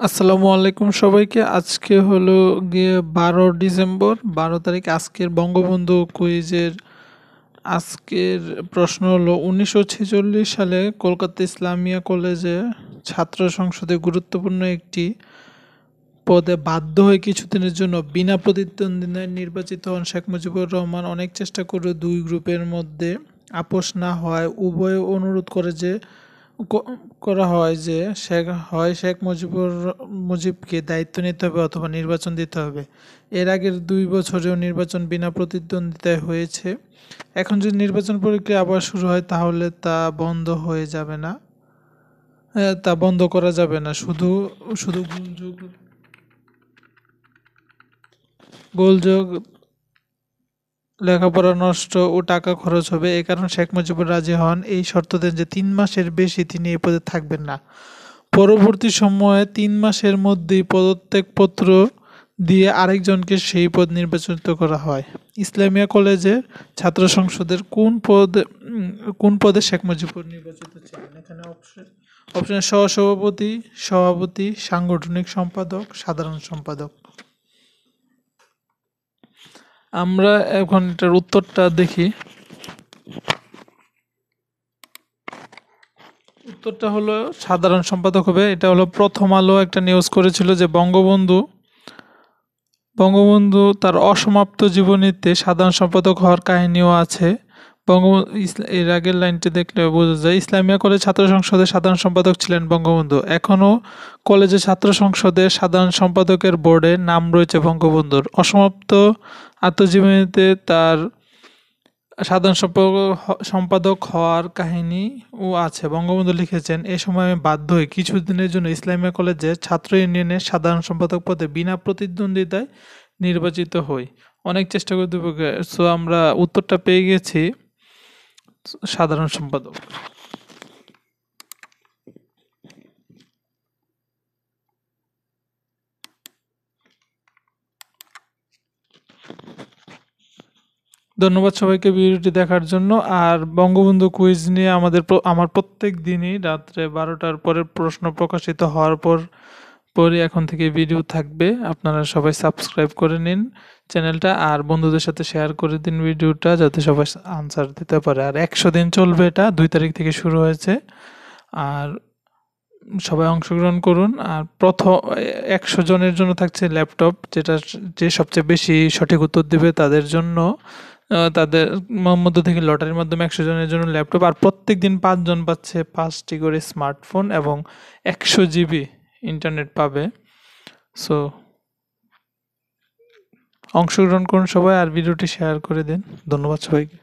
আসসালামু আলাইকুম সবাইকে। আজকে হলো গিয়ে 12 ডিসেম্বর, 12 তারিখ। আজকের বঙ্গবন্ধু কুইজের আজকের প্রশ্ন হলো 1946 সালে কলকাতা ইসলামিয়া কলেজে ছাত্র সংসদে গুরুত্বপূর্ণ একটি পদে বাধ্য হয়ে কিছুদিনের জন্য বিনা প্রতিদ্বন্দ্বিতায় নির্বাচিত হন শেখ মুজিবুর রহমান। অনেক চেষ্টা করে দুই গ্রুপের মধ্যে আপোষ না হয় উভয়ে অনুরোধ করে যে করা হয় যে শেখ মুজিবকে দায়িত্ব নিতে হবে অথবা নির্বাচন দিতে হবে। এর আগের 2 বছরেও নির্বাচন বিনা প্রতিদ্বন্দ্বিতায় হয়েছে। এখন যদি নির্বাচন প্রক্রিয়া আবার শুরু হয় তাহলে তা বন্ধ হয়ে যাবে না, তা বন্ধ করা যাবে না। শুধু শুধু গোলযোগ, লেখাপড়া নষ্ট ও টাকা খরচ হবে। এ কারণে শেখ মুজিবুর রাজি হন, এই শর্ত দেন যে 3 মাসের বেশি তিনি এই পদে থাকবেন না। পরবর্তী সময়ে 3 মাসের মধ্যেই পদত্যাগপত্র দিয়ে আরেকজনকে সেই পদ নির্বাচিত করা হয়। ইসলামিয়া কলেজের ছাত্র সংসদের কোন পদে শেখ মুজিবুর নির্বাচিত ছিলেন? এখানে অপশন সহসভাপতি, সভাপতি, সাংগঠনিক সম্পাদক, সাধারণ সম্পাদক। আমরা এখন এটার উত্তরটা দেখি। উত্তরটা হলো সাধারণ সম্পাদক হবে। এটা হলো প্রথম আলো একটা নিউজ করেছিল যে বঙ্গবন্ধু তার অসমাপ্ত জীবনীতে সাধারণ সম্পাদক হওয়ার কাহিনীও আছে। বঙ্গবন্ধু এর আগের লাইনটি দেখলে বোঝা যায়, ইসলামিয়া কলেজ ছাত্র সংসদের সাধারণ সম্পাদক ছিলেন বঙ্গবন্ধু। এখনও কলেজের ছাত্র সংসদের সাধারণ সম্পাদকের বোর্ডে নাম রয়েছে বঙ্গবন্ধুর। অসমাপ্ত আত্মজীবনীতে তার সাধারণ সম্পাদক হওয়ার কাহিনীও আছে। বঙ্গবন্ধু লিখেছেন, এ সময় আমি বাধ্য হই কিছুদিনের জন্য ইসলামিয়া কলেজের ছাত্র ইউনিয়নের সাধারণ সম্পাদক পদে বিনা প্রতিদ্বন্দ্বিতায় নির্বাচিত হই। অনেক চেষ্টা করে দুপক্ষে, সো আমরা উত্তরটা পেয়ে গেছি, সাধারণ সম্পাদক। ধন্যবাদ সবাইকে ভিডিওটি দেখার জন্য। আর বঙ্গবন্ধু কুইজ নিয়ে আমার প্রত্যেক দিনই রাত্রে 12টার পরে প্রশ্ন প্রকাশিত হওয়ার পরই এখন থেকে ভিডিও থাকবে। আপনারা সবাই সাবস্ক্রাইব করে নিন চ্যানেলটা, আর বন্ধুদের সাথে শেয়ার করে দিন ভিডিওটা, যাতে সবাই আনসার দিতে পারে। আর 100 দিন চলবে, এটা 2 তারিখ থেকে শুরু হয়েছে। আর সবাই অংশগ্রহণ করুন। আর প্রথম 100 জনের জন্য থাকছে ল্যাপটপ, যে সবচেয়ে বেশি সঠিক উত্তর দেবে তাদের জন্য, তাদের মধ্য থেকে লটারির মাধ্যমে 100 জনের জন্য ল্যাপটপ। আর প্রত্যেক দিন 5 জন পাচ্ছে 5টি করে স্মার্টফোন এবং 100 জিবি ইন্টারনেট পাবে। সো অংশগ্রহণ করুন সবাই, আর ভিডিওটি শেয়ার করে দিন। ধন্যবাদ সবাইকে।